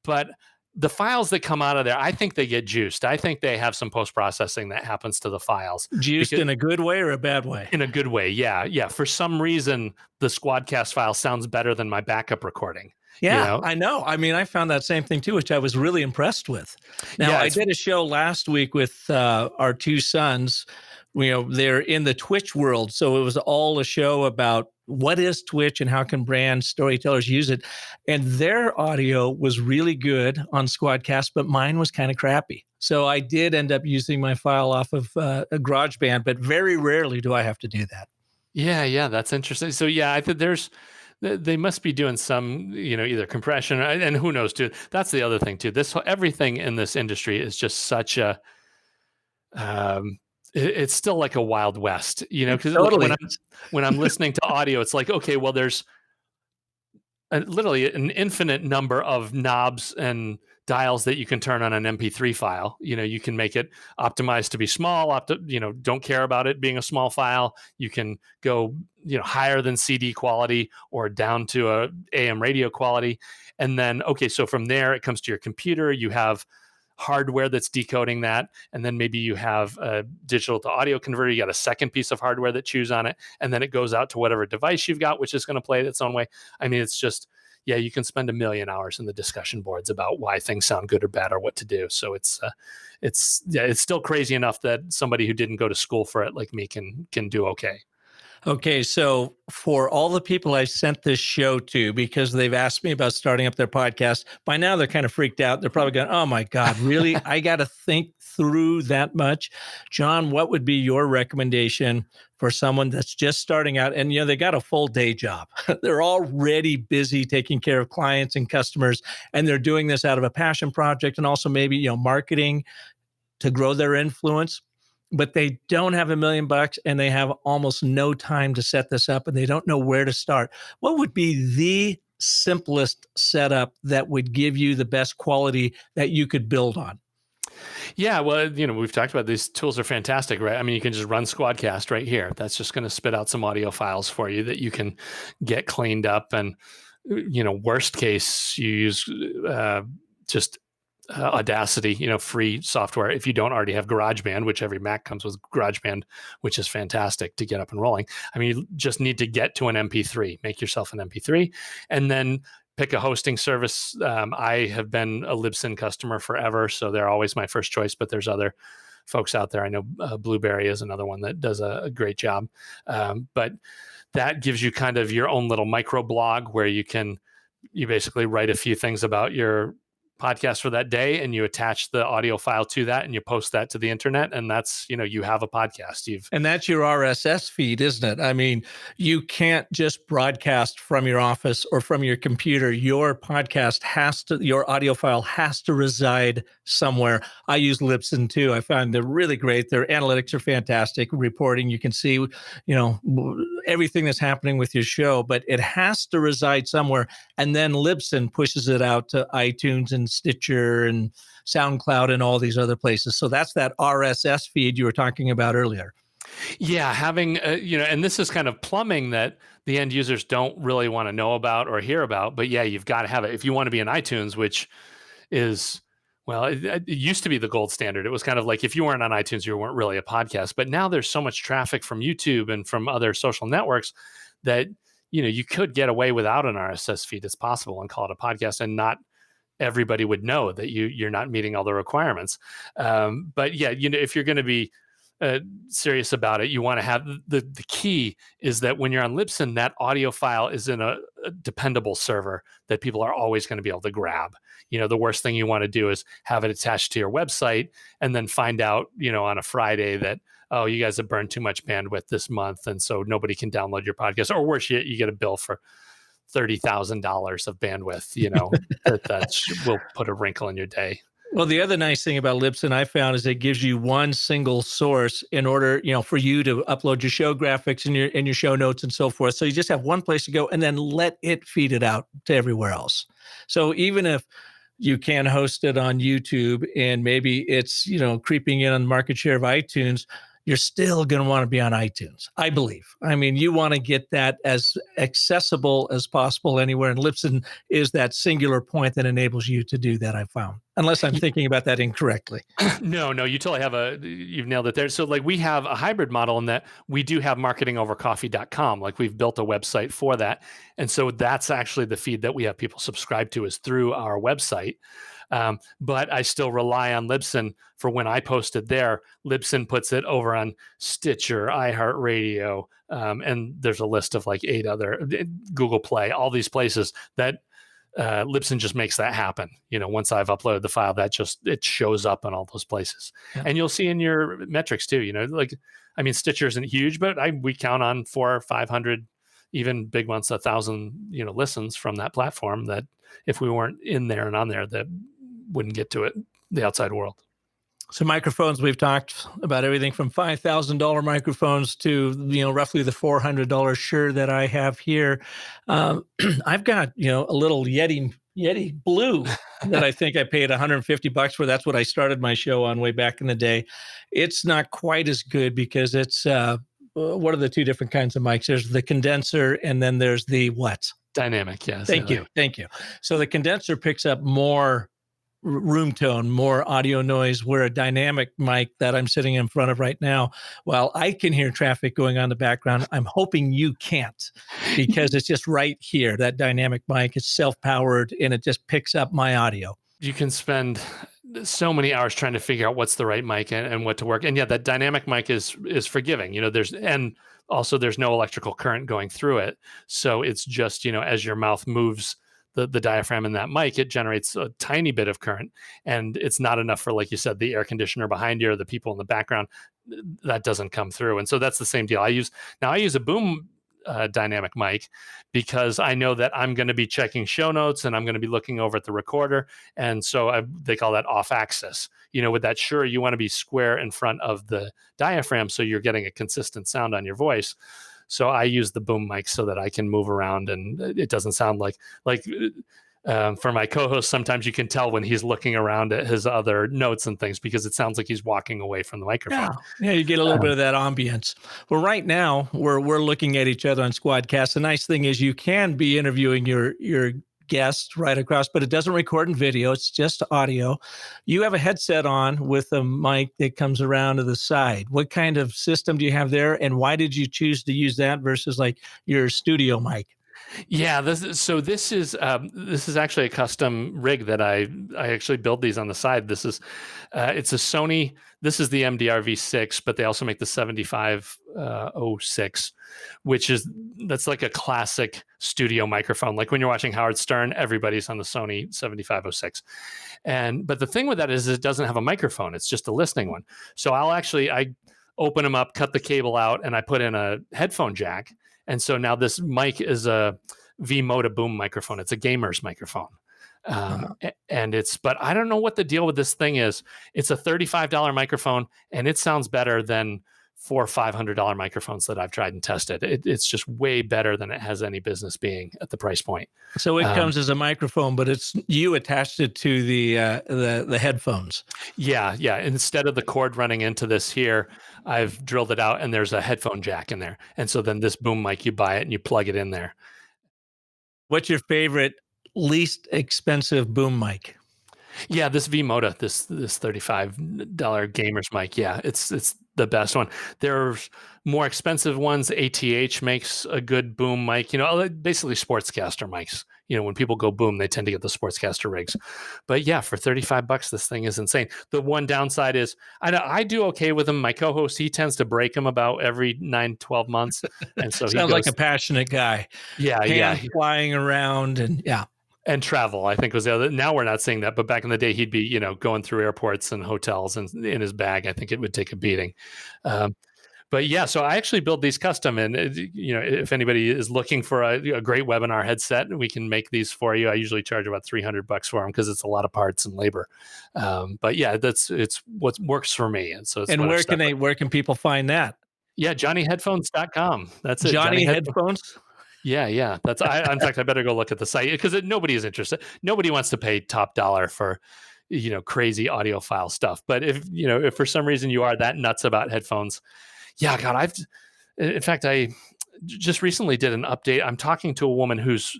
but the files that come out of there, I think they get juiced. I think they have some post-processing that happens to the files. Juiced in a good way or a bad way? In a good way, yeah. For some reason, the Squadcast file sounds better than my backup recording. Yeah, I know. I mean, I found that same thing too, which I was really impressed with. Now, I did a show last week with our 2 sons. They're in the Twitch world. So it was all a show about what is Twitch and how can brand storytellers use it. And their audio was really good on Squadcast, but mine was kind of crappy. So I did end up using my file off of a GarageBand, but very rarely do I have to do that. Yeah, that's interesting. So I think they must be doing some, either compression and who knows, too. That's the other thing too. Everything in this industry is just such a, it's still like a Wild West, because totally. when I'm listening to audio, it's like, okay, well, there's literally an infinite number of knobs and dials that you can turn on an MP3 file. You can make it optimized to be small, don't care about it being a small file. You can go, higher than CD quality or down to a AM radio quality. And then, okay, so from there, it comes to your computer. You have hardware that's decoding that. And then maybe you have a digital to audio converter. You got a second piece of hardware that chews on it. And then it goes out to whatever device you've got, which is going to play it its own way. I mean, it's just, you can spend 1 million hours in the discussion boards about why things sound good or bad or what to do. So it's still crazy enough that somebody who didn't go to school for it like me can do okay. Okay, so for all the people I sent this show to, because they've asked me about starting up their podcast, by now they're kind of freaked out. They're probably going, oh my God, really? I got to think through that much? John, what would be your recommendation for someone that's just starting out and, they got a full day job? They're already busy taking care of clients and customers, and they're doing this out of a passion project and also maybe, marketing to grow their influence. But they don't have $1 million and they have almost no time to set this up and they don't know where to start. What would be the simplest setup that would give you the best quality that you could build on? Yeah, well, we've talked about these tools are fantastic, right? I mean, you can just run Squadcast right here. That's just going to spit out some audio files for you that you can get cleaned up. And, worst case, you use just Audacity, free software. If you don't already have GarageBand, which every Mac comes with GarageBand, which is fantastic to get up and rolling. I mean, you just need to get to an MP3, make yourself an MP3, and then pick a hosting service. I have been a Libsyn customer forever, so they're always my first choice, but there's other folks out there. I know Blueberry is another one that does a great job. But that gives you kind of your own little micro blog where you basically write a few things about your podcast for that day, and you attach the audio file to that, and you post that to the internet, and that's, you have a podcast. And that's your RSS feed, isn't it? I mean, you can't just broadcast from your office or from your computer. Your your audio file has to reside somewhere. I use Libsyn too. I find they're really great. Their analytics are fantastic. Reporting, you can see, everything that's happening with your show, but it has to reside somewhere. And then Libsyn pushes it out to iTunes and Stitcher and SoundCloud and all these other places. So that's that RSS feed you were talking about earlier. Yeah, having, and this is kind of plumbing that the end users don't really want to know about or hear about. But yeah, you've got to have it. If you want to be in iTunes, which is, well, it used to be the gold standard. It was kind of like if you weren't on iTunes, you weren't really a podcast. But now there's so much traffic from YouTube and from other social networks that, you could get away without an RSS feed. It's possible and call it a podcast, and not everybody would know that you're not meeting all the requirements. But yeah, if you're going to be serious about it, you want to have the key is that when you're on Libsyn, that audio file is in a dependable server that people are always going to be able to grab. The worst thing you want to do is have it attached to your website and then find out, on a Friday that, oh, you guys have burned too much bandwidth this month, and so nobody can download your podcast. Or worse yet, you get a bill for $30,000 of bandwidth, that will put a wrinkle in your day. Well, the other nice thing about Libsyn I found is it gives you one single source in order, for you to upload your show graphics and your show notes and so forth. So you just have one place to go and then let it feed it out to everywhere else. So even if you can host it on YouTube and maybe it's, creeping in on the market share of iTunes, you're still going to want to be on iTunes, I believe. I mean, you want to get that as accessible as possible anywhere. And Libsyn is that singular point that enables you to do that, I found. Unless I'm thinking about that incorrectly. No, you totally you've nailed it there. So like we have a hybrid model in that we do have marketingovercoffee.com. Like we've built a website for that. And so that's actually the feed that we have people subscribe to is through our website. But I still rely on Libsyn for when I post it there. Libsyn puts it over on Stitcher, iHeartRadio, and there's a list of like 8 other, Google Play, all these places that Libsyn just makes that happen. Once I've uploaded the file, it shows up in all those places. Yeah. And you'll see in your metrics too, Stitcher isn't huge, but we count on 400 or 500, even big ones, 1,000, listens from that platform that if we weren't in there and on there, that wouldn't get to it, the outside world. So microphones, we've talked about everything from $5,000 microphones to, roughly the $400 Shure that I have here. I've got, a little Yeti Blue that I think I paid $150 for. That's what I started my show on way back in the day. It's not quite as good because it's, what are the 2 different kinds of mics? There's the condenser and then there's the what? Dynamic, yes. Thank you. So the condenser picks up more room tone, more audio noise, where a dynamic mic that I'm sitting in front of right now, while I can hear traffic going on in the background, I'm hoping you can't, because it's just right here. That dynamic mic is self-powered and it just picks up my audio. You can spend so many hours trying to figure out what's the right mic and what to work. And yeah, that dynamic mic is forgiving. And also there's no electrical current going through it. So it's just, as your mouth moves the diaphragm in that mic, it generates a tiny bit of current, and it's not enough for, like you said, the air conditioner behind you or the people in the background. That doesn't come through. And so that's the same deal. I use a boom dynamic mic because I know that I'm going to be checking show notes and I'm going to be looking over at the recorder. And so they call that off axis. With that Shure, you want to be square in front of the diaphragm so you're getting a consistent sound on your voice. So I use the boom mic so that I can move around and it doesn't sound like for my co-host, sometimes you can tell when he's looking around at his other notes and things because it sounds like he's walking away from the microphone. Yeah, you get a little bit of that ambience. Well, right now we're looking at each other on Squadcast. The nice thing is you can be interviewing your guest right across, but it doesn't record in video. It's just audio. You have a headset on with a mic that comes around to the side. What kind of system do you have there? And why did you choose to use that versus like your studio mic? Yeah, this is actually a custom rig that I actually build these on the side. This is it's a Sony. This is the MDR V6, but they also make the 7506, which is that's like a classic studio microphone. Like when you're watching Howard Stern, everybody's on the Sony 7506. And but the thing with that is it doesn't have a microphone. It's just a listening one. So I open them up, cut the cable out, and I put in a headphone jack. And so now this mic is a V-Moda boom microphone. It's a gamer's microphone. And but I don't know what the deal with this thing is. It's a $35 microphone and it sounds better than four or $500 microphones that I've tried and tested. It's just way better than it has any business being at the price point. So it comes as a microphone, but it's you attached it to the headphones. Yeah. Instead of the cord running into this here, I've drilled it out and there's a headphone jack in there. And so then this boom mic, you buy it and you plug it in there. What's your favorite, least expensive boom mic? Yeah, this V-Moda, this $35 gamer's mic. Yeah, it's the best one. There's more expensive ones. ATH makes a good boom mic. Basically sportscaster mics. When people go boom, they tend to get the sportscaster rigs. But yeah, for $35, this thing is insane. The one downside is I do okay with them. My co-host, he tends to break them about every 9-12 months, and so Sounds like a passionate guy. Yeah, flying around and yeah. And travel, I think, was the other. Now we're not seeing that, but back in the day, he'd be, going through airports and hotels, and in his bag, I think it would take a beating. But yeah, so I actually build these custom, and if anybody is looking for a great webinar headset, we can make these for you. I usually charge about $300 for them because it's a lot of parts and labor. But yeah, it's what works for me, and so. And where can people find that? Yeah, JohnnyHeadphones.com. That's it. Johnny Headphones. Yeah. That's in fact, I better go look at the site because nobody is interested. Nobody wants to pay top dollar for, crazy audiophile stuff. But if for some reason you are that nuts about headphones, yeah, God, in fact, I just recently did an update. I'm talking to a woman who's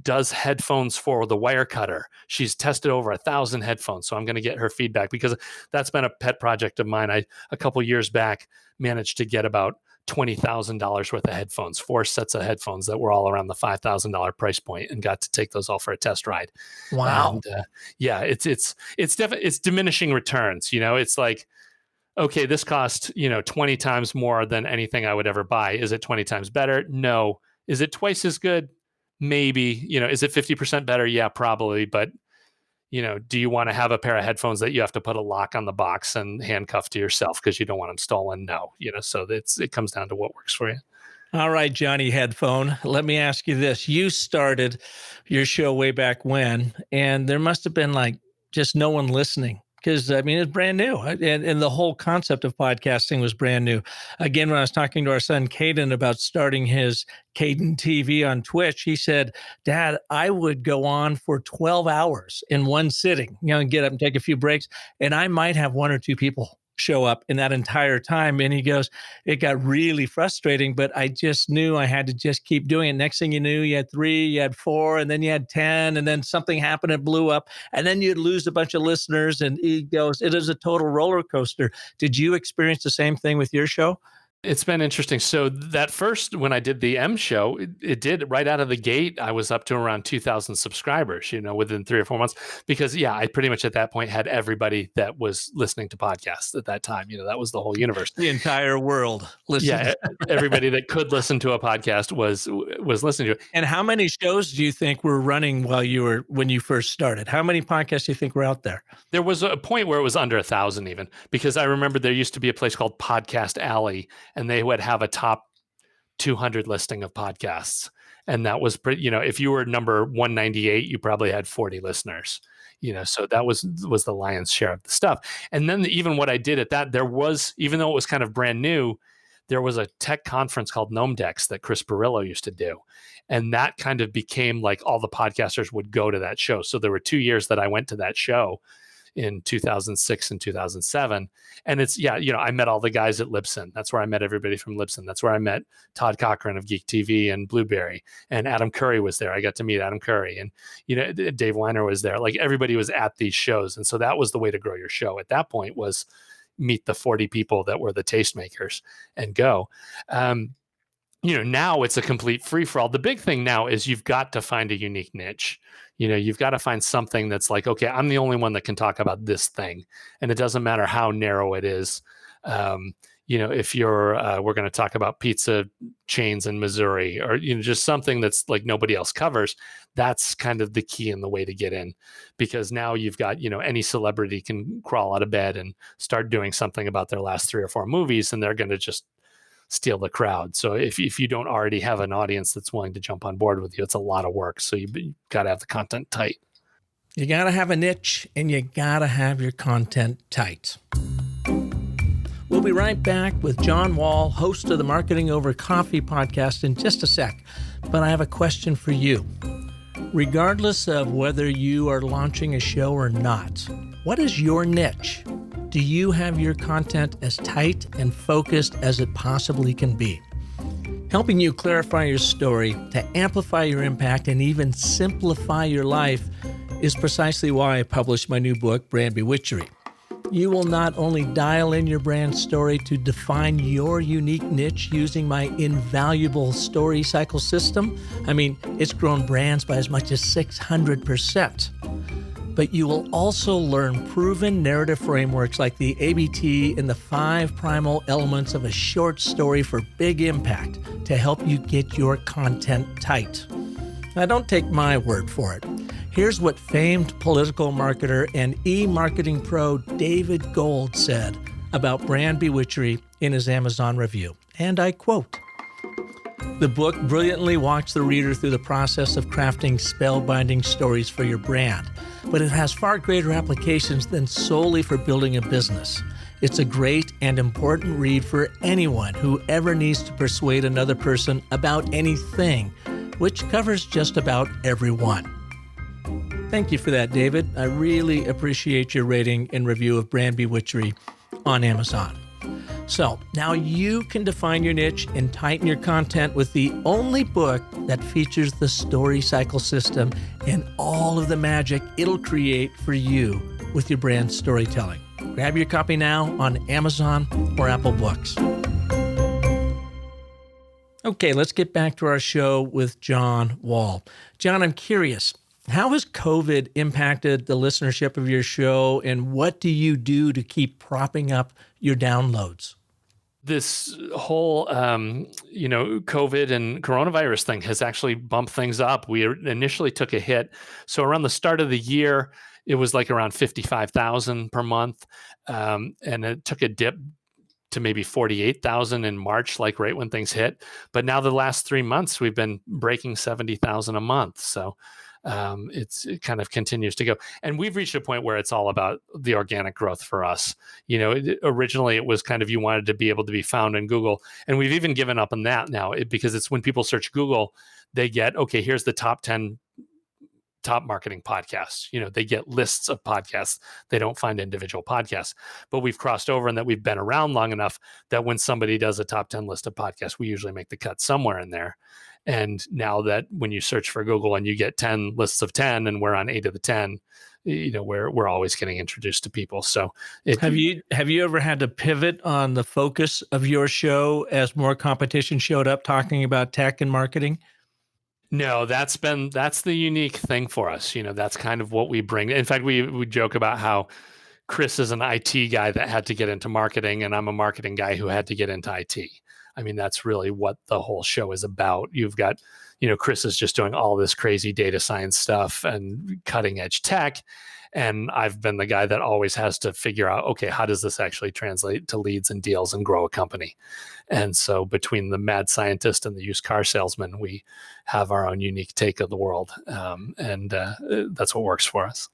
does headphones for the wire cutter. She's tested over 1,000 headphones. So I'm going to get her feedback because that's been a pet project of mine. A couple years back managed to get about $20,000 worth of headphones, 4 sets of headphones that were all around the $5,000 price point, and got to take those all for a test ride. Wow. And, yeah, it's definitely, it's diminishing returns. It's like, okay, this cost, 20 times more than anything I would ever buy. Is it 20 times better? No. Is it twice as good? Maybe. Is it 50% better? Yeah, probably. But do you want to have a pair of headphones that you have to put a lock on the box and handcuff to yourself because you don't want them stolen? No, so it comes down to what works for you. All right, Johnny Headphone, let me ask you this. You started your show way back when, and there must have been just no one listening. Because, it's brand new. And the whole concept of podcasting was brand new. Again, when I was talking to our son, Caden, about starting his Caden TV on Twitch, he said, Dad, I would go on for 12 hours in one sitting, and get up and take a few breaks. And I might have 1 or 2 people show up in that entire time. And he goes, it got really frustrating, but I just knew I had to just keep doing it. Next thing you knew, you had 3, you had 4, and then you had 10, and then something happened, it blew up, and then you'd lose a bunch of listeners. And he goes, it is a total roller coaster. Did you experience the same thing with your show? It's been interesting. So that first, when I did the M show, it did right out of the gate. I was up to around 2,000 subscribers, within 3 or 4 months, because I pretty much at that point had everybody that was listening to podcasts at that time. That was the whole universe. The entire world listened. Yeah, everybody that could listen to a podcast was listening to it. And how many shows do you think were running when you first started? How many podcasts do you think were out there? There was a point where it was under 1,000 even, because I remember there used to be a place called Podcast Alley, and they would have a top 200 listing of podcasts. And that was pretty, if you were number 198, you probably had 40 listeners, so that was the lion's share of the stuff. And then even what I did at that, there was, even though it was kind of brand new, there was a tech conference called Gnomedex that Chris Barillo used to do. And that kind of became like all the podcasters would go to that show. So there were 2 years that I went to that show in 2006 and 2007. And it's, I met all the guys at Libsyn. That's where I met everybody from Libsyn. That's where I met Todd Cochran of Geek TV and Blueberry, and Adam Curry was there. I got to meet Adam Curry, and Dave Weiner was there. Like, everybody was at these shows. And so that was the way to grow your show at that point, was meet the 40 people that were the tastemakers and go. now it's a complete free for all. The big thing now is you've got to find a unique niche. You've got to find something that's like, okay, I'm the only one that can talk about this thing. And it doesn't matter how narrow it is. If we're going to talk about pizza chains in Missouri, or, just something that's like nobody else covers, that's kind of the key and the way to get in, because now you've got, any celebrity can crawl out of bed and start doing something about their last 3 or 4 movies, and they're going to just steal the crowd. So if you don't already have an audience that's willing to jump on board with you, it's a lot of work. So you got to have the content tight. You got to have a niche, and you got to have your content tight. We'll be right back with John Wall, host of the Marketing Over Coffee podcast, in just a sec. But I have a question for you. Regardless of whether you are launching a show or not, what is your niche? Do you have your content as tight and focused as it possibly can be? Helping you clarify your story, to amplify your impact, and even simplify your life is precisely why I published my new book, Brand Bewitchery. You will not only dial in your brand story to define your unique niche using my invaluable story cycle system. I mean, it's grown brands by as much as 600%. But you will also learn proven narrative frameworks like the ABT and the 5 primal elements of a short story for big impact to help you get your content tight. Now, don't take my word for it. Here's what famed political marketer and e-marketing pro David Gold said about Brand Bewitchery in his Amazon review. And I quote, "The book brilliantly walks the reader through the process of crafting spellbinding stories for your brand, but it has far greater applications than solely for building a business. It's a great and important read for anyone who ever needs to persuade another person about anything, which covers just about everyone." Thank you for that, David. I really appreciate your rating and review of Brand Bewitchery on Amazon. So now you can define your niche and tighten your content with the only book that features the story cycle system and all of the magic it'll create for you with your brand storytelling. Grab your copy now on Amazon or Apple Books. Okay, let's get back to our show with John Wall. John, I'm curious, how has COVID impacted the listenership of your show, and what do you do to keep propping up your downloads? This whole, COVID and coronavirus thing has actually bumped things up. We initially took a hit. So around the start of the year, it was like around 55,000 per month. And it took a dip to maybe 48,000 in March, like right when things hit. But now the last 3 months, we've been breaking 70,000 a month. So it kind of continues to go. And we've reached a point where it's all about the organic growth for us. Originally it was kind of, you wanted to be able to be found in Google. And we've even given up on that now, because it's when people search Google, they get, okay, here's the top 10 top marketing podcasts. They get lists of podcasts. They don't find individual podcasts. But we've crossed over in that we've been around long enough that when somebody does a top 10 list of podcasts, we usually make the cut somewhere in there. And now that when you search for Google and you get 10 lists of 10 and we're on 8 of the 10, we're always getting introduced to people. So have you ever had to pivot on the focus of your show as more competition showed up talking about tech and marketing? No, that's the unique thing for us. That's kind of what we bring. In fact, we joke about how Chris is an IT guy that had to get into marketing, and I'm a marketing guy who had to get into IT. I mean, that's really what the whole show is about. You've got, Chris is just doing all this crazy data science stuff and cutting edge tech. And I've been the guy that always has to figure out, okay, how does this actually translate to leads and deals and grow a company? And so between the mad scientist and the used car salesman, we have our own unique take of the world. And that's what works for us.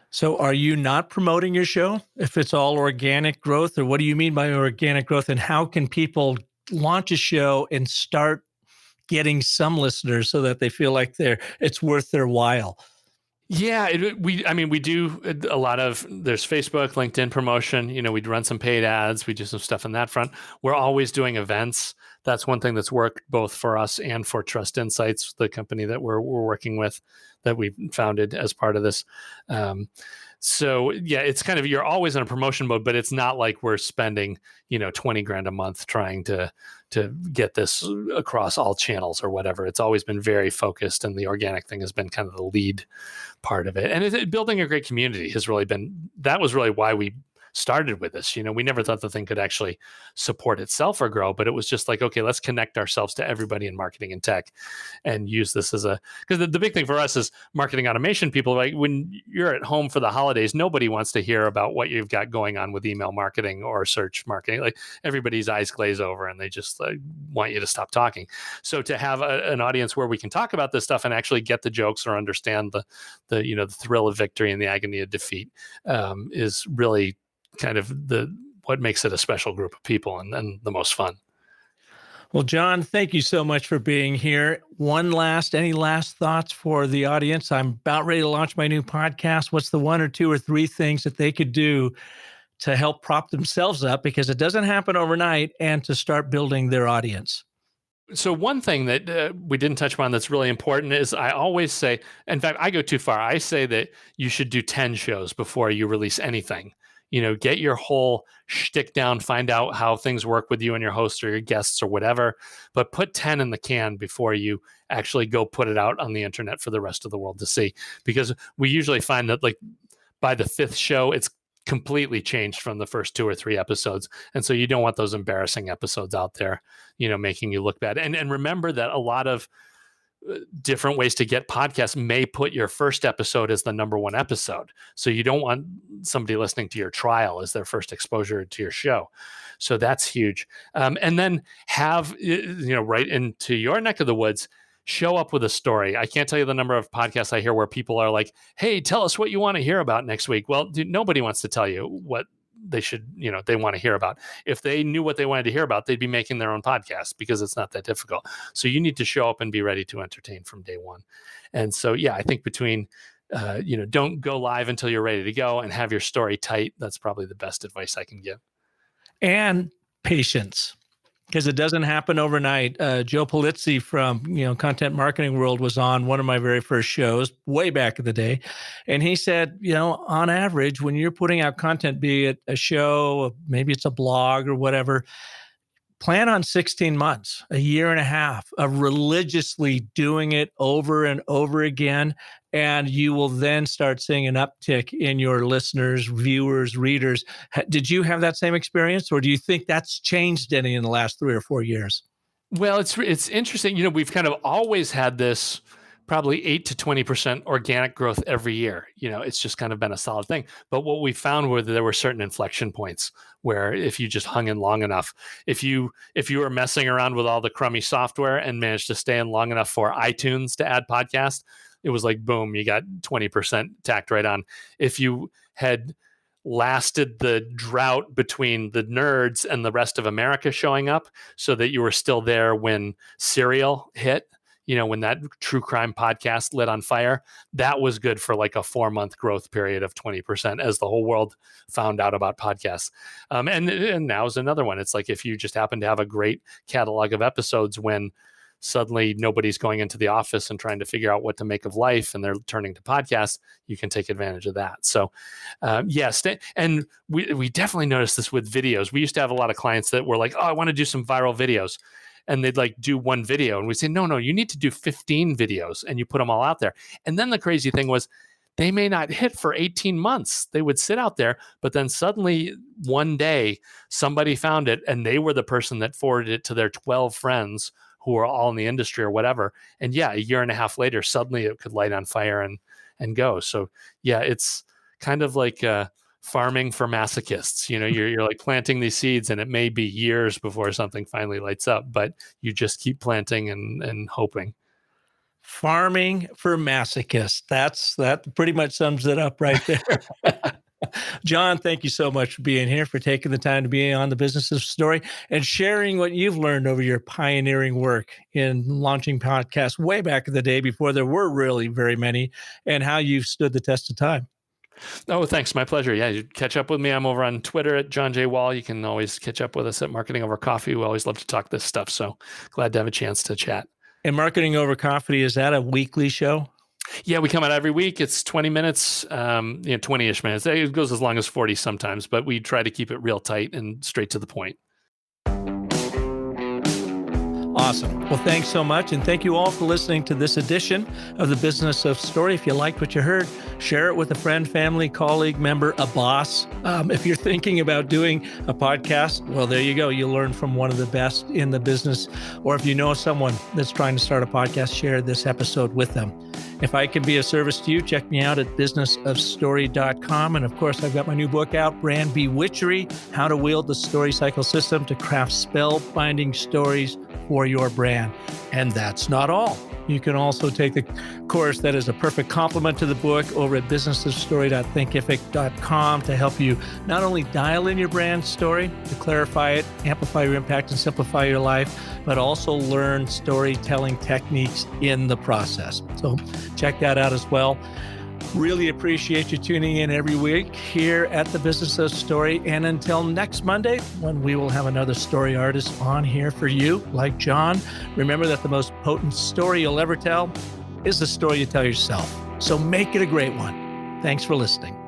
So are you not promoting your show if it's all organic growth? Or what do you mean by organic growth? And how can people launch a show and start getting some listeners so that they feel like it's worth their while? Yeah, we do a lot of, there's Facebook, LinkedIn promotion. We'd run some paid ads. We do some stuff on that front. We're always doing events. That's one thing that's worked both for us and for Trust Insights, the company that we're working with, that we founded as part of this. So yeah, it's kind of, you're always in a promotion mode, but it's not like we're spending, 20 grand a month trying to get this across all channels or whatever. It's always been very focused, and the organic thing has been kind of the lead part of it. And building a great community has really been, that was really why we started with this. We never thought the thing could actually support itself or grow, but it was just like, okay, let's connect ourselves to everybody in marketing and tech and use this as because the big thing for us is marketing automation people. Like, when you're at home for the holidays, nobody wants to hear about what you've got going on with email marketing or search marketing. Like, everybody's eyes glaze over and they just want you to stop talking. So to have an audience where we can talk about this stuff and actually get the jokes or understand the thrill of victory and the agony of defeat is really kind of what makes it a special group of people and the most fun. Well, John, thank you so much for being here. Any last thoughts for the audience? I'm about ready to launch my new podcast. What's the one or two or three things that they could do to help prop themselves up, because it doesn't happen overnight, and to start building their audience? So one thing that we didn't touch upon that's really important is, I always say, in fact, I go too far. I say that you should do 10 shows before you release anything. Get your whole shtick down, find out how things work with you and your hosts or your guests or whatever, but put 10 in the can before you actually go put it out on the internet for the rest of the world to see. Because we usually find that, like, by the 5th show, it's completely changed from the first 2 or 3 episodes. And so you don't want those embarrassing episodes out there, making you look bad. And remember that a lot of different ways to get podcasts may put your first episode as the #1 episode. So you don't want somebody listening to your trial as their first exposure to your show. So that's huge. And then have, right into your neck of the woods, show up with a story. I can't tell you the number of podcasts I hear where people are like, hey, tell us what you want to hear about next week. Well, dude, nobody wants to tell you what they should, they want to hear about. If they knew what they wanted to hear about, they'd be making their own podcast, because it's not that difficult. So you need to show up and be ready to entertain from day one. And so, yeah, I think between, don't go live until you're ready to go, and have your story tight. That's probably the best advice I can give. And patience, because it doesn't happen overnight. Joe Polizzi from Content Marketing World was on one of my very first shows way back in the day, and he said, on average, when you're putting out content, be it a show, maybe it's a blog or whatever, plan on 16 months, a year and a half of religiously doing it over and over again. And you will then start seeing an uptick in your listeners, viewers, readers. Did you have that same experience, or do you think that's changed any in the last 3 or 4 years? Well, it's interesting. We've kind of always had this probably 8 to 20% organic growth every year. It's just kind of been a solid thing. But what we found were that there were certain inflection points where, if you just hung in long enough, if you were messing around with all the crummy software and managed to stay in long enough for iTunes to add podcast, it was like, boom, you got 20% tacked right on. If you had lasted the drought between the nerds and the rest of America showing up, so that you were still there when Serial hit, when that true crime podcast lit on fire, that was good for like a 4-month growth period of 20% as the whole world found out about podcasts. And now is another one. It's like, if you just happen to have a great catalog of episodes when suddenly nobody's going into the office and trying to figure out what to make of life, and they're turning to podcasts, you can take advantage of that. So yes. And we definitely noticed this with videos. We used to have a lot of clients that were like, oh, I want to do some viral videos. And they'd like do one video, and we say, no, you need to do 15 videos, and you put them all out there. And then the crazy thing was, they may not hit for 18 months. They would sit out there, but then suddenly one day somebody found it, and they were the person that forwarded it to their 12 friends who are all in the industry or whatever. And yeah, a year and a half later, suddenly it could light on fire and go. So yeah, it's kind of like farming for masochists. You're like planting these seeds, and it may be years before something finally lights up, but you just keep planting and hoping. Farming for masochists. That pretty much sums it up right there. John, thank you so much for being here, for taking the time to be on the Business of Story and sharing what you've learned over your pioneering work in launching podcasts way back in the day, before there were really very many, and how you've stood the test of time. Oh, thanks. My pleasure. Yeah, you catch up with me. I'm over on Twitter at John J. Wall. You can always catch up with us at Marketing Over Coffee. We always love to talk this stuff. So glad to have a chance to chat. And Marketing Over Coffee, is that a weekly show? Yeah, we come out every week. It's 20 minutes, 20-ish minutes. It goes as long as 40 sometimes, but we try to keep it real tight and straight to the point. Awesome. Well, thanks so much. And thank you all for listening to this edition of The Business of Story. If you liked what you heard, share it with a friend, family, colleague, member, a boss. If you're thinking about doing a podcast, well, there you go. You'll learn from one of the best in the business. Or if you know someone that's trying to start a podcast, share this episode with them. If I can be of service to you, check me out at businessofstory.com. And of course, I've got my new book out, Brand Bewitchery, How to Wield the Story Cycle System to Craft Spellbinding Stories for Your Brand. And that's not all. You can also take the course that is a perfect complement to the book over at businessofstory.thinkific.com to help you not only dial in your brand story, to clarify it, amplify your impact, and simplify your life, but also learn storytelling techniques in the process. So check that out as well. Really appreciate you tuning in every week here at The Business of Story. And until next Monday, when we will have another story artist on here for you, like John, remember that the most potent story you'll ever tell is the story you tell yourself. So make it a great one. Thanks for listening.